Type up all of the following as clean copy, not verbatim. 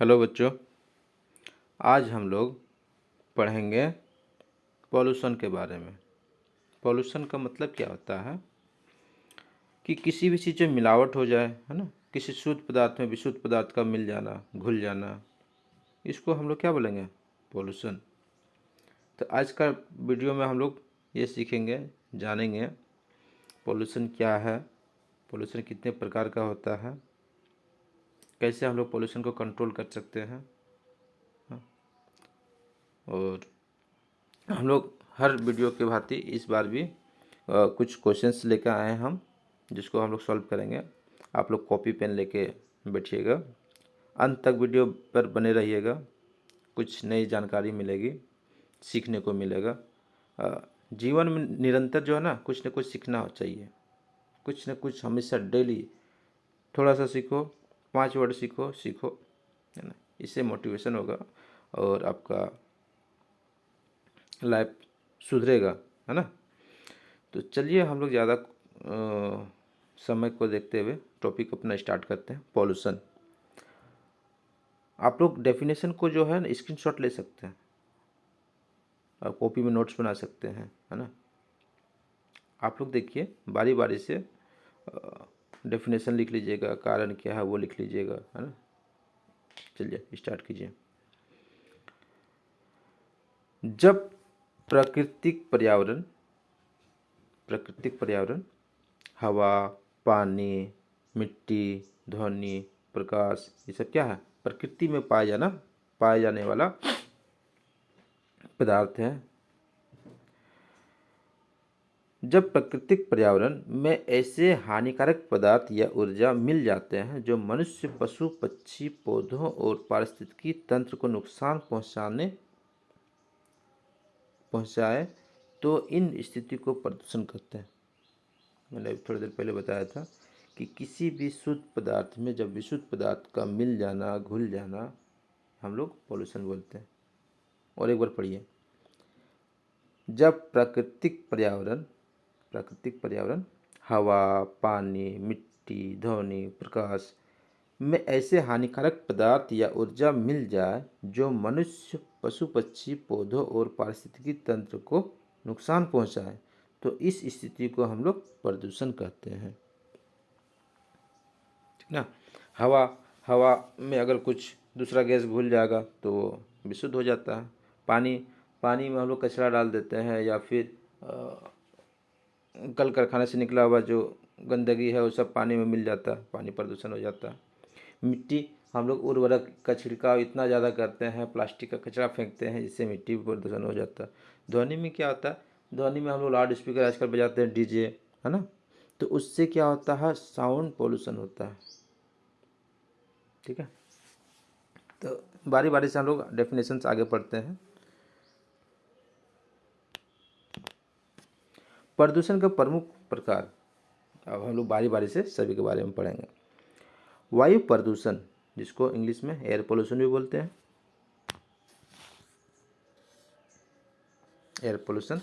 Hello बच्चों, आज हम लोग पढ़ेंगे पॉल्यूशन के बारे में। पॉल्यूशन का मतलब क्या होता है कि किसी भी चीज़ में मिलावट हो जाए, है ना। किसी शुद्ध पदार्थ में विशुद्ध पदार्थ का मिल जाना, घुल जाना, इसको हम लोग क्या बोलेंगे? पॉल्यूशन। तो आज का वीडियो में हम लोग ये सीखेंगे, जानेंगे पॉल्यूशन क्या है, पॉल्यूशन कितने प्रकार का होता है, कैसे हम लोग पॉल्यूशन को कंट्रोल कर सकते हैं। और हम लोग हर वीडियो के भांति इस बार भी कुछ क्वेश्चंस लेकर आए हैं हम, जिसको हम लोग सॉल्व करेंगे। आप लोग कॉपी पेन लेके बैठिएगा, अंत तक वीडियो पर बने रहिएगा। कुछ नई जानकारी मिलेगी, सीखने को मिलेगा। जीवन में निरंतर जो है ना, कुछ न कुछ सीखना चाहिए। कुछ न कुछ हमेशा डेली थोड़ा सा सीखो, 5 वर्ड सीखो, है ना। इससे मोटिवेशन होगा और आपका लाइफ सुधरेगा, है ना। तो चलिए हम लोग ज़्यादा समय को देखते हुए टॉपिक अपना स्टार्ट करते हैं। पॉल्यूशन, आप लोग डेफिनेशन को जो है ना स्क्रीनशॉट ले सकते हैं और कॉपी में नोट्स बना सकते हैं, है ना। आप लोग देखिए, बारी बारी से डेफिनेशन लिख लीजिएगा, कारण क्या है वो लिख लीजिएगा, है ना। चलिए स्टार्ट कीजिए। जब प्राकृतिक पर्यावरण हवा, पानी, मिट्टी, ध्वनि, प्रकाश, ये सब क्या है? प्रकृति में पाए जाने वाला पदार्थ है। जब प्राकृतिक पर्यावरण में ऐसे हानिकारक पदार्थ या ऊर्जा मिल जाते हैं जो मनुष्य, पशु, पक्षी, पौधों और पारिस्थितिकी तंत्र को नुकसान पहुंचाए, तो इन स्थिति को प्रदूषण कहते हैं। मैंने थोड़ी देर पहले बताया था कि किसी भी शुद्ध पदार्थ में जब विशुद्ध पदार्थ का मिल जाना, घुल जाना, हम लोग पॉल्यूशन बोलते हैं। और एक बार पढ़िए। जब प्राकृतिक पर्यावरण हवा, पानी, मिट्टी, ध्वनि, प्रकाश में ऐसे हानिकारक पदार्थ या ऊर्जा मिल जाए जो मनुष्य, पशु, पक्षी, पौधों और पारिस्थितिकी तंत्र को नुकसान पहुंचाए, तो इस स्थिति को हम लोग प्रदूषण कहते हैं, ठीक ना। हवा हवा में अगर कुछ दूसरा गैस घुल जाएगा तो वो विशुद्ध हो जाता है। पानी में हम लोग कचरा डाल देते हैं, या फिर कल कारखाने से निकला हुआ जो गंदगी है वो सब पानी में मिल जाता है, पानी प्रदूषण हो जाता है। मिट्टी, हम लोग उर्वरक का छिड़काव इतना ज़्यादा करते हैं, प्लास्टिक का कचरा फेंकते हैं, जिससे मिट्टी भी प्रदूषण हो जाता है। ध्वनि में क्या होता है? ध्वनि में हम लोग लाउड स्पीकर आजकल बजाते हैं, डीजे, है ना। तो उससे क्या होता है? साउंड पोल्यूशन होता है, ठीक है। तो बारी बारी से हम लोग डेफिनेशंस आगे पढ़ते हैं। प्रदूषण का प्रमुख प्रकार, अब हम लोग बारी बारी से सभी के बारे में पढ़ेंगे। वायु प्रदूषण, जिसको इंग्लिश में एयर पोल्यूशन भी बोलते हैं। एयर पोल्यूशन,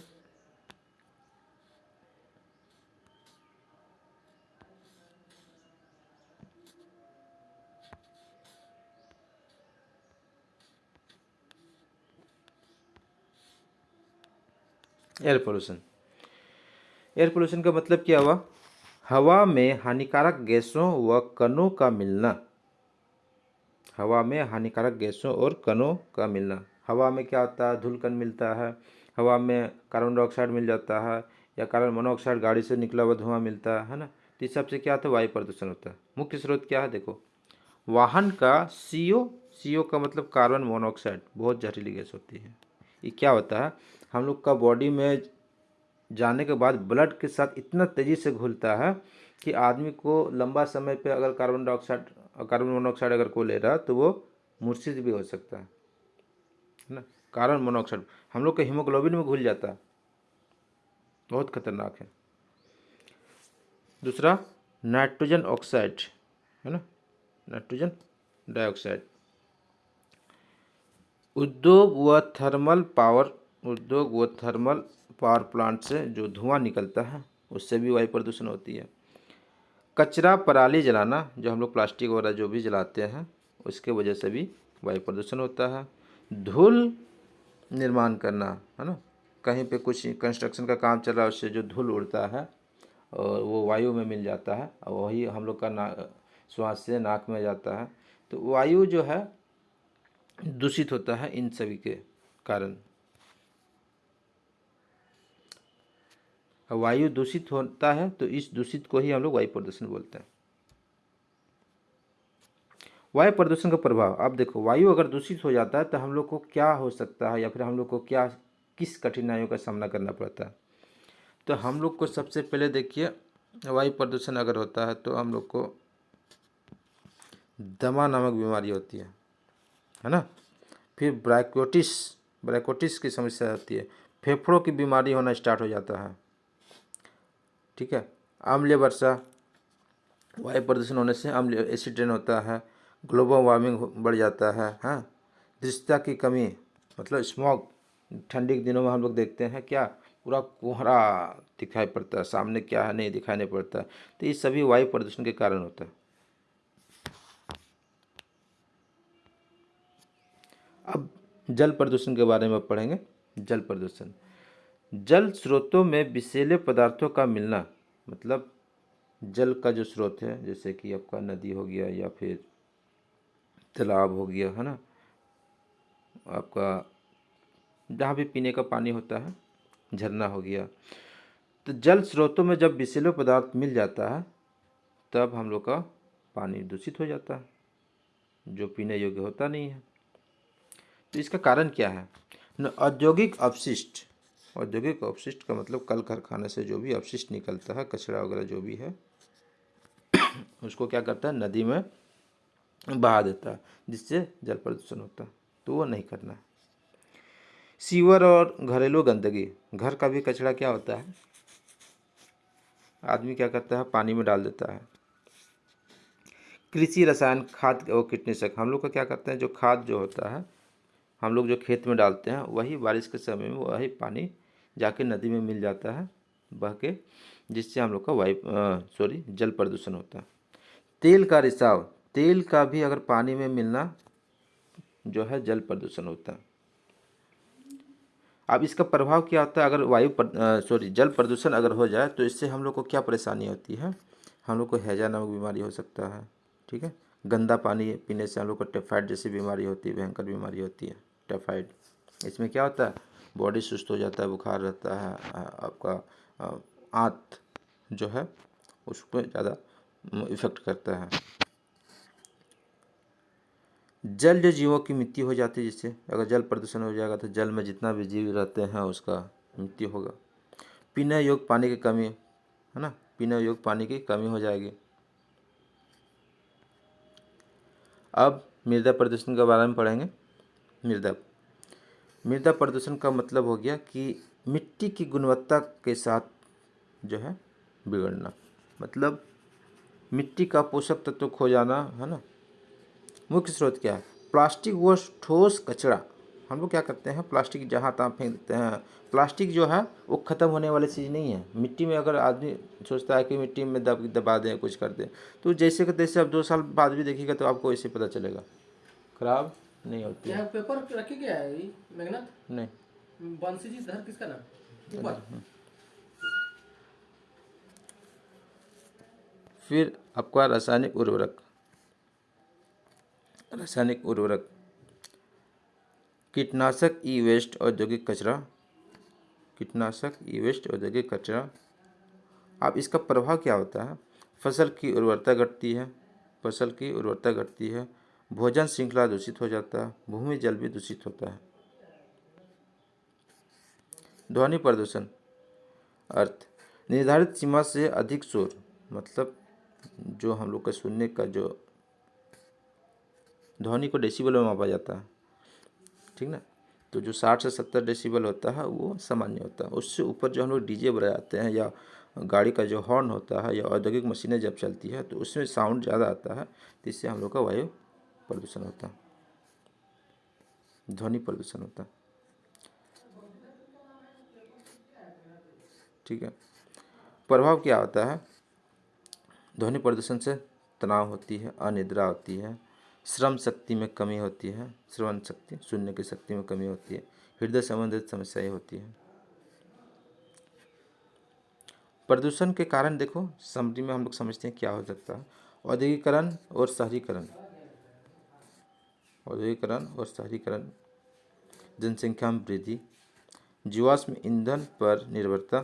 एयर पोल्यूशन का मतलब क्या हुआ? हवा में हानिकारक गैसों व कणों का मिलना। हवा में हानिकारक गैसों और कणों का मिलना। हवा में क्या होता है? धूलकण मिलता है, हवा में कार्बन डाइऑक्साइड मिल जाता है, या कार्बन मोनोऑक्साइड, गाड़ी से निकला हुआ धुआं मिलता है ना। तो इस सबसे क्या होता है? वायु प्रदूषण होता है। मुख्य स्रोत क्या है? देखो, वाहन का CO का मतलब कार्बन मोनोऑक्साइड, बहुत जहरीली गैस होती है। ये क्या होता है? हम लोग का बॉडी में जाने के बाद ब्लड के साथ इतना तेज़ी से घुलता है कि आदमी को लंबा समय पे अगर कार्बन मोनोऑक्साइड अगर को ले रहा तो वो मूर्छित भी हो सकता है ना। कार्बन मोनोऑक्साइड हम लोग के हीमोग्लोबिन में घुल जाता है, बहुत खतरनाक है। दूसरा, नाइट्रोजन ऑक्साइड, है ना, नाइट्रोजन डाइऑक्साइड। उद्योग व थर्मल पावर प्लांट से जो धुआं निकलता है उससे भी वायु प्रदूषण होती है। कचरा पराली जलाना, जो हम लोग प्लास्टिक वगैरह जो भी जलाते हैं उसके वजह से भी वायु प्रदूषण होता है। धूल निर्माण करना, है ना, कहीं पे कुछ कंस्ट्रक्शन का काम चल रहा है, उससे जो धूल उड़ता है और वो वायु में मिल जाता है और वही हम लोग का श्वास से नाक में जाता है, तो वायु जो है दूषित होता है इन सभी के कारण। वायु दूषित होता है तो इस दूषित को ही हम लोग वायु प्रदूषण बोलते हैं। वायु प्रदूषण का प्रभाव, आप देखो, वायु अगर दूषित हो जाता है तो हम लोग को क्या हो सकता है या फिर हम लोग को क्या किस कठिनाइयों का सामना करना पड़ता है। तो हम लोग को सबसे पहले देखिए, वायु प्रदूषण अगर होता है तो हम लोग को दमा नामक बीमारी होती है ना। फिर ब्रैकोटिस की समस्या होती है, फेफड़ों की बीमारी होना स्टार्ट हो जाता है। ठीक है, अम्लीय वर्षा, वायु प्रदूषण होने से अम्लीय एसिड रेन होता है, ग्लोबल वार्मिंग बढ़ जाता है। हाँ, दृश्यता की कमी, मतलब स्मॉग, ठंडी के दिनों में हम लोग देखते हैं क्या, पूरा कोहरा दिखाई पड़ता है, सामने क्या है नहीं दिखाई नहीं पड़ता, तो ये सभी वायु प्रदूषण के कारण होता है। अब जल प्रदूषण के बारे में पढ़ेंगे। जल प्रदूषण, जल स्रोतों में विषैले पदार्थों का मिलना, मतलब जल का जो स्रोत है, जैसे कि आपका नदी हो गया या फिर तालाब हो गया, है ना, आपका जहाँ भी पीने का पानी होता है, झरना हो गया, तो जल स्रोतों में जब विषैले पदार्थ मिल जाता है तब हम लोग का पानी दूषित हो जाता है, जो पीने योग्य होता नहीं है। तो इसका कारण क्या है न, औद्योगिक अपशिष्ट का मतलब कल कारखाने से जो भी अपशिष्ट निकलता है, कचरा वगैरह जो भी है, उसको क्या करता है, नदी में बहा देता है, जिससे जल प्रदूषण होता है, तो वो नहीं करना है। सीवर और घरेलू गंदगी, घर का भी कचरा क्या होता है, आदमी क्या करता है, पानी में डाल देता है। कृषि रसायन, खाद और कीटनाशक, हम लोग का क्या करते हैं, जो खाद जो होता है हम लोग जो खेत में डालते हैं, वही बारिश के समय में वही पानी जाके नदी में मिल जाता है बह के, जिससे हम लोग का जल प्रदूषण होता है। तेल का रिसाव, तेल का भी अगर पानी में मिलना जो है जल प्रदूषण होता है। अब इसका प्रभाव क्या होता है, अगर जल प्रदूषण अगर हो जाए तो इससे हम लोग को क्या परेशानी होती है, हम लोग को हैजा नामक बीमारी हो सकता है। ठीक है, गंदा पानी पीने से हम लोग को टाइफाइड जैसी बीमारी होती है, भयंकर बीमारी होती है टाइफाइड। इसमें क्या होता है, बॉडी सुस्त हो जाता है, बुखार रहता है, आपका आंत जो है उसको ज़्यादा इफेक्ट करता है। जल जो जीवों की मृत्यु हो जाती है, जिससे अगर जल प्रदूषण हो जाएगा तो जल में जितना भी जीव रहते हैं उसका मृत्यु होगा। पीने योग्य पानी की कमी, है ना, पीने योग्य पानी की कमी हो जाएगी। अब मृदा प्रदूषण के बारे में पढ़ेंगे। मृदा प्रदूषण का मतलब हो गया कि मिट्टी की गुणवत्ता के साथ जो है बिगड़ना, मतलब मिट्टी का पोषक तत्व खो जाना, है ना। मुख्य स्रोत क्या है, प्लास्टिक व ठोस कचरा, हम लोग क्या करते हैं, प्लास्टिक जहाँ तहाँ फेंक देते हैं। प्लास्टिक जो है वो ख़त्म होने वाली चीज़ नहीं है, मिट्टी में अगर आदमी सोचता है कि मिट्टी में दबा दें, कुछ कर दें, तो जैसे कि तैसे अब 2 साल बाद भी देखिएगा तो आपको ऐसे पता चलेगा, खराब नहीं होती है। पेपर रखे गया है ये मेघनाथ, नहीं, बंसी जी धर किसका नाम ऊपर। फिर आपका रासायनिक उर्वरक, कीटनाशक, ई वेस्ट, औद्योगिक कचरा। अब इसका प्रभाव क्या होता है, फसल की उर्वरता घटती है, भोजन श्रृंखला दूषित हो जाता है, भूमि जल भी दूषित होता है। ध्वनि प्रदूषण, अर्थ निर्धारित सीमा से अधिक शोर, मतलब जो हम लोग का सुनने का जो ध्वनि को डेसिबल में मापा जाता है, ठीक ना, तो जो 60 से 70 डेसिबल होता है वो सामान्य होता है। उससे ऊपर जो हम लोग डीजे बजाते हैं या गाड़ी का जो हॉर्न होता है या औद्योगिक मशीनें जब चलती है तो उसमें साउंड ज़्यादा आता है, तो इससे हम लोग का वायु प्रदूषण होता है, ध्वनि प्रदूषण होता है। ठीक है, प्रभाव क्या होता है, ध्वनि प्रदूषण से तनाव होती है, अनिद्रा होती है, श्रम शक्ति में कमी होती है, श्रवण शक्ति, सुनने की शक्ति में कमी होती है, हृदय संबंधित समस्याएं होती है। प्रदूषण के कारण देखो समरी में हम लोग समझते हैं क्या हो सकता है। औद्योगिकरण और शहरीकरण, औद्योगिकरण और शहरीकरण, जनसंख्या में वृद्धि, जीवाश्म ईंधन पर निर्भरता,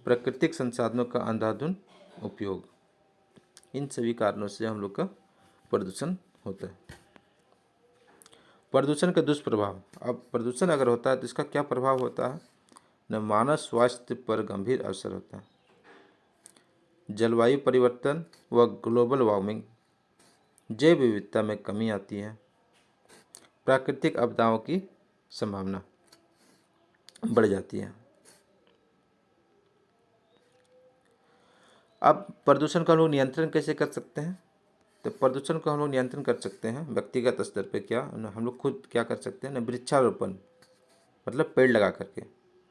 प्राकृतिक संसाधनों का अंधाधुंध उपयोग, इन सभी कारणों से हम लोग का प्रदूषण होता है। प्रदूषण का दुष्प्रभाव, अब प्रदूषण अगर होता है तो इसका क्या प्रभाव होता है न, मानव स्वास्थ्य पर गंभीर असर होता है, जलवायु परिवर्तन व ग्लोबल वार्मिंग, जैव विविधता में कमी आती है, प्राकृतिक आपदाओं की संभावना बढ़ जाती है। अब प्रदूषण का हम लोग नियंत्रण कैसे कर सकते हैं, तो प्रदूषण को हम लोग नियंत्रण कर सकते हैं व्यक्तिगत स्तर पे, क्या हम लोग खुद क्या कर सकते हैं ना, वृक्षारोपण, मतलब पेड़ लगा करके,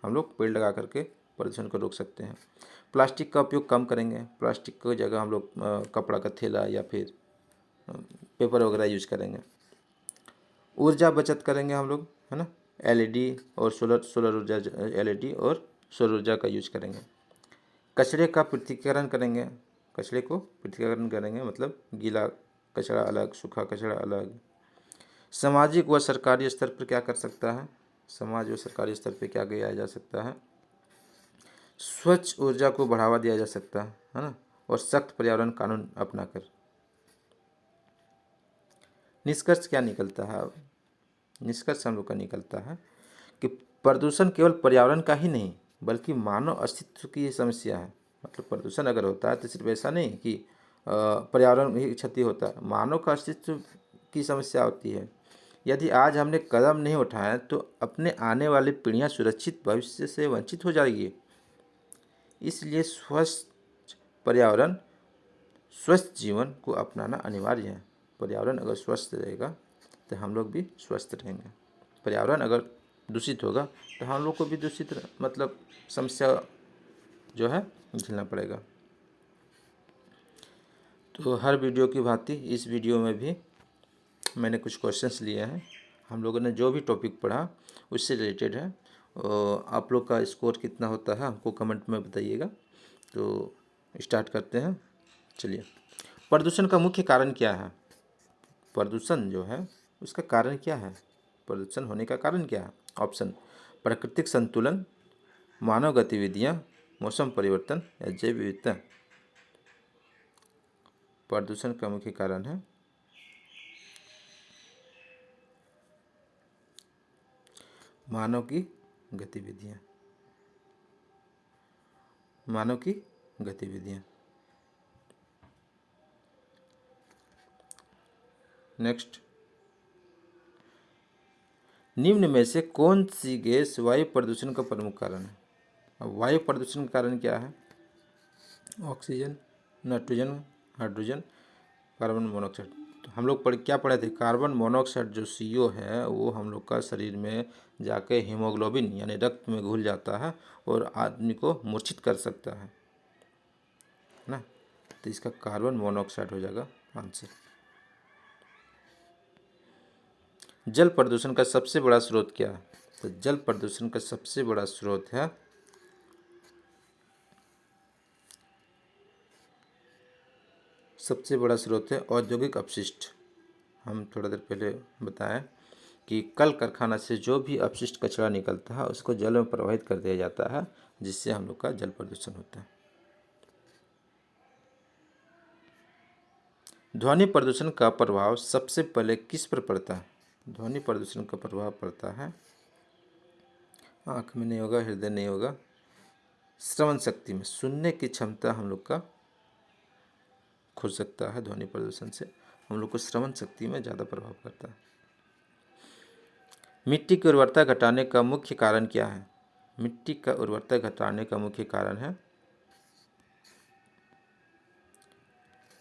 हम लोग पेड़ लगा करके प्रदूषण को रोक सकते हैं। प्लास्टिक का उपयोग कम करेंगे, प्लास्टिक की जगह हम लोग कपड़ा का थैला या फिर पेपर वगैरह यूज करेंगे। ऊर्जा बचत करेंगे हम लोग, है ना, एलईडी और सोलर ऊर्जा, एलईडी और सौर ऊर्जा का यूज करेंगे। कचरे का पृथक्करण करेंगे, कचरे को पृथक्करण करेंगे, मतलब गीला कचरा अलग, सूखा कचरा अलग। सामाजिक व सरकारी स्तर पर क्या कर सकता है, समाज व सरकारी स्तर पर क्या किया जा सकता है, स्वच्छ ऊर्जा को बढ़ावा दिया जा सकता है ना, और सख्त पर्यावरण कानून अपनाकर। निष्कर्ष क्या निकलता है, अब निष्कर्ष हम लोग का निकलता है कि प्रदूषण केवल पर्यावरण का ही नहीं बल्कि मानव अस्तित्व की समस्या है। मतलब प्रदूषण अगर होता है तो सिर्फ ऐसा नहीं कि पर्यावरण ही क्षति होता है, मानव का अस्तित्व की समस्या होती है। यदि आज हमने कदम नहीं उठाया तो अपने आने वाली पीढ़ियां सुरक्षित भविष्य से वंचित हो जाएगी। इसलिए स्वस्थ पर्यावरण, स्वस्थ जीवन को अपनाना अनिवार्य है। पर्यावरण अगर स्वस्थ रहेगा तो हम लोग भी स्वस्थ रहेंगे, पर्यावरण अगर दूषित होगा तो हम लोग को भी दूषित मतलब समस्या जो है झेलना पड़ेगा। तो हर वीडियो की भांति इस वीडियो में भी मैंने कुछ क्वेश्चंस लिए हैं, हम लोगों ने जो भी टॉपिक पढ़ा उससे रिलेटेड है। और आप लोग का स्कोर कितना होता है हमको कमेंट में बताइएगा। तो स्टार्ट करते हैं, चलिए। प्रदूषण का मुख्य कारण क्या है, प्रदूषण जो है उसका कारण क्या है, प्रदूषण होने का कारण क्या है। ऑप्शन, प्राकृतिक संतुलन, मानव गतिविधियां, मौसम परिवर्तन या जैव विविधता। प्रदूषण का मुख्य कारण है मानव की गतिविधियां, मानव की गतिविधियां। नेक्स्ट, निम्न में से कौन सी गैस वायु प्रदूषण का प्रमुख कारण है। अब वायु प्रदूषण का कारण क्या है, oxygen, nitrogen, hydrogen, carbon monoxide. तो हम लोग क्या पढ़े थे, कार्बन मोनोऑक्साइड जो CO है वो हम लोग का शरीर में जाके हीमोग्लोबिन यानी रक्त में घुल जाता है और आदमी को मूर्छित कर सकता है ना। तो इसका कार्बन मोनोऑक्साइड हो जाएगा आंसर। जल प्रदूषण का सबसे बड़ा स्रोत क्या है, तो जल प्रदूषण का सबसे बड़ा स्रोत है औद्योगिक अपशिष्ट। हम थोड़ा देर पहले बताएं कि कल कारखाना से जो भी अपशिष्ट कचरा निकलता है उसको जल में प्रवाहित कर दिया जाता है, जिससे हम लोग का जल प्रदूषण होता है। ध्वनि प्रदूषण का प्रभाव सबसे पहले किस पर पड़ता है, ध्वनि प्रदूषण का प्रभाव पड़ता है, आँख में नहीं होगा, हृदय नहीं होगा, श्रवण शक्ति में, सुनने की क्षमता हम लोग का खो सकता है। ध्वनि प्रदूषण से हम लोग को श्रवण शक्ति में ज़्यादा प्रभाव करता है। मिट्टी की उर्वरता घटाने का मुख्य कारण क्या है, मिट्टी का उर्वरता घटाने का मुख्य कारण है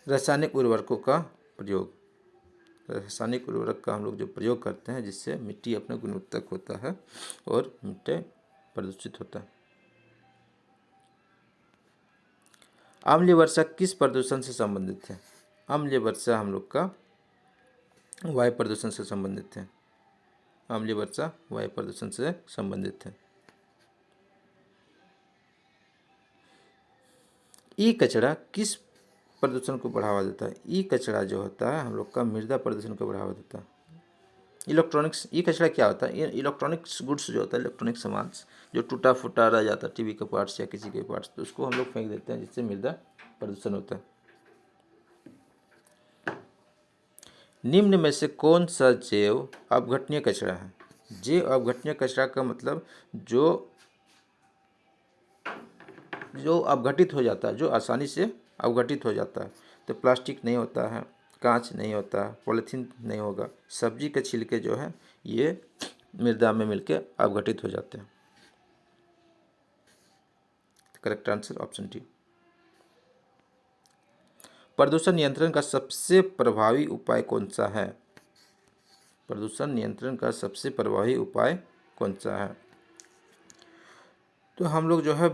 रासायनिक उर्वरकों का प्रयोग। रासायनिक उर्वरक का हम लोग जो प्रयोग करते हैं जिससे मिट्टी अपना गुणवत्ता होता है और मिट्टी प्रदूषित होता है। अम्लीय वर्षा किस प्रदूषण से संबंधित है, अम्लीय वर्षा हम लोग का वायु प्रदूषण से संबंधित है। अम्लीय वर्षा वायु प्रदूषण से संबंधित है। ई कचरा किस प्रदूषण को बढ़ावा देता है? ई कचरा जो होता है हम लोग का मृदा प्रदूषण को बढ़ावा देता है। इलेक्ट्रॉनिक्स, ई कचरा क्या होता है? ये इलेक्ट्रॉनिक्स गुड्स जो होता है, इलेक्ट्रॉनिक सामान जो टूटा फूटा रह जाता है, टीवी के पार्ट्स या किसी के पार्ट्स, तो उसको हम लोग फेंक देते हैं, जिससे मृदा प्रदूषण होता है। निम्न में से कौन सा जैव अपघटनीय कचरा है? जैव अपघटनीय कचरा का मतलब जो अपघटित हो जाता है, जो आसानी से अपघटित हो जाता है। तो प्लास्टिक नहीं होता है, कांच नहीं होता है, पॉलीथीन नहीं होगा, सब्जी के छिलके जो है ये मृदा में मिलकर अपघटित हो जाते हैं। Correct answer option D. प्रदूषण नियंत्रण का सबसे प्रभावी उपाय कौन सा है? प्रदूषण नियंत्रण का सबसे प्रभावी उपाय कौन सा है? तो हम लोग जो है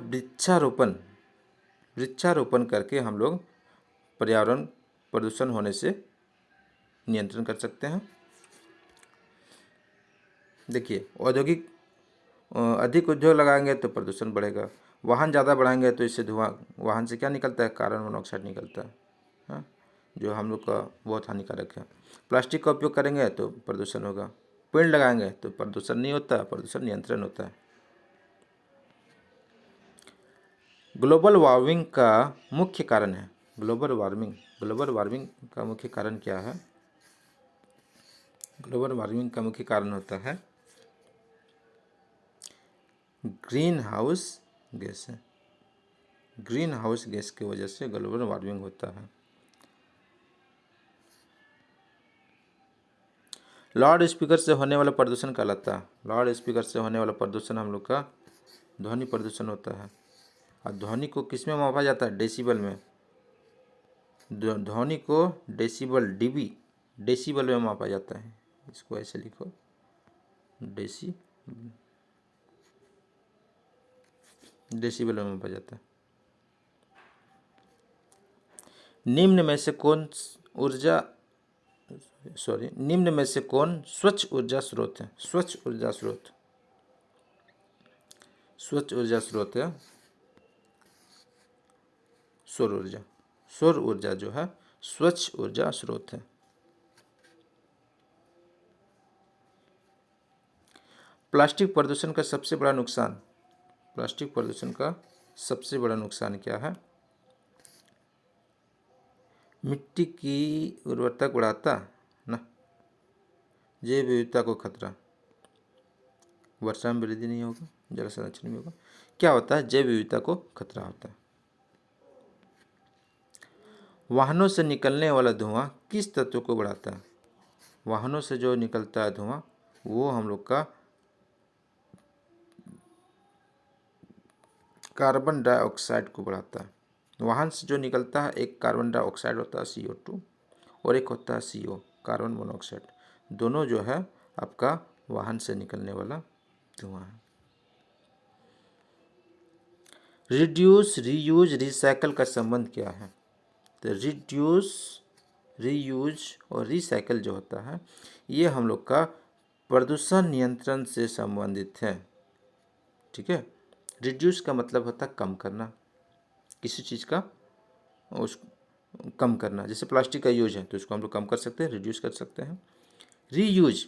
वृक्षारोपण करके हम लोग पर्यावरण प्रदूषण होने से नियंत्रण कर सकते हैं। देखिए, अधिक उद्योग लगाएंगे तो प्रदूषण बढ़ेगा, वाहन ज़्यादा बढ़ाएंगे तो इससे धुआं, वाहन से क्या निकलता है? कार्बन मोनोऑक्साइड निकलता है, हाँ, जो हम लोग का बहुत हानिकारक है। प्लास्टिक का उपयोग करेंगे तो प्रदूषण होगा, पेड़ लगाएंगे तो प्रदूषण नहीं होता, प्रदूषण नियंत्रण होता है। ग्लोबल वार्मिंग का मुख्य कारण है। ग्लोबल वार्मिंग का मुख्य कारण क्या है? ग्लोबल वार्मिंग का मुख्य कारण होता है ग्रीन हाउस गैस है। ग्रीन हाउस गैस की वजह से ग्लोबल वार्मिंग होता है। लाउड स्पीकर से होने वाला प्रदूषण कहलाता है। लाउड स्पीकर से होने वाला प्रदूषण हम लोग का ध्वनि प्रदूषण होता है। और ध्वनि को किस में मापा जाता है? डेसिबल में। ध्वनि को डेसिबल, डीबी, डेसिबल में मापा जाता है। इसको ऐसे लिखो, डेसिबल में मापा जाता है। निम्न में से कौन स्वच्छ ऊर्जा स्रोत है? स्वच्छ ऊर्जा स्रोत है सौर ऊर्जा। सौर ऊर्जा जो है स्वच्छ ऊर्जा स्रोत है। प्लास्टिक प्रदूषण का सबसे बड़ा नुकसान क्या है? मिट्टी की उर्वरता बढ़ाता ना, जैव विविधता को खतरा, वर्षा में वृद्धि नहीं होगा, जल संरक्षण भी होगा। क्या होता है? जैव विविधता को खतरा होता है। वाहनों से निकलने वाला धुआं किस तत्व को बढ़ाता है? वाहनों से जो निकलता है धुआं वो हम लोग का कार्बन डाइऑक्साइड को बढ़ाता है। वाहन से जो निकलता है एक कार्बन डाइऑक्साइड होता है CO2, और एक होता है CO, कार्बन मोनोऑक्साइड। दोनों जो है आपका वाहन से निकलने वाला धुआं है। रिड्यूस, रीयूज, रिसाइकल का संबंध क्या है? तो रिड्यूस, रीयूज और रिसाइकल जो होता है ये हम लोग का प्रदूषण नियंत्रण से संबंधित है। ठीक है। रिड्यूस का मतलब होता है कम करना, किसी चीज़ का उस कम करना। जैसे प्लास्टिक का यूज है तो उसको हम लोग कम कर सकते हैं, रिड्यूस कर सकते हैं। रीयूज,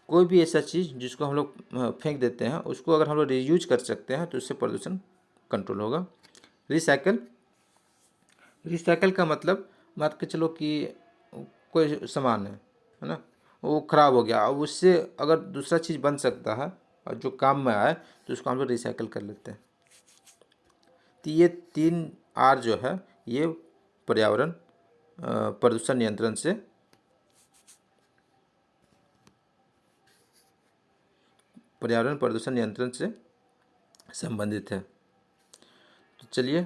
कोई भी ऐसा चीज़ जिसको हम लोग फेंक देते हैं उसको अगर हम लोग रीयूज कर सकते हैं तो उससे प्रदूषण कंट्रोल होगा। रिसाइकल का मतलब मान के चलो कि कोई सामान है ना, वो ख़राब हो गया, अब उससे अगर दूसरा चीज़ बन सकता है और जो काम में आए तो उसको हम लोग रिसाइकल कर लेते हैं। तो ये 3R जो है ये पर्यावरण प्रदूषण नियंत्रण से संबंधित है। तो चलिए,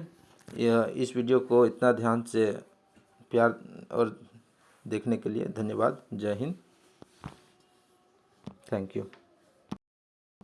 इस वीडियो को इतना ध्यान से प्यार और देखने के लिए धन्यवाद। जय हिंद, थैंक यू।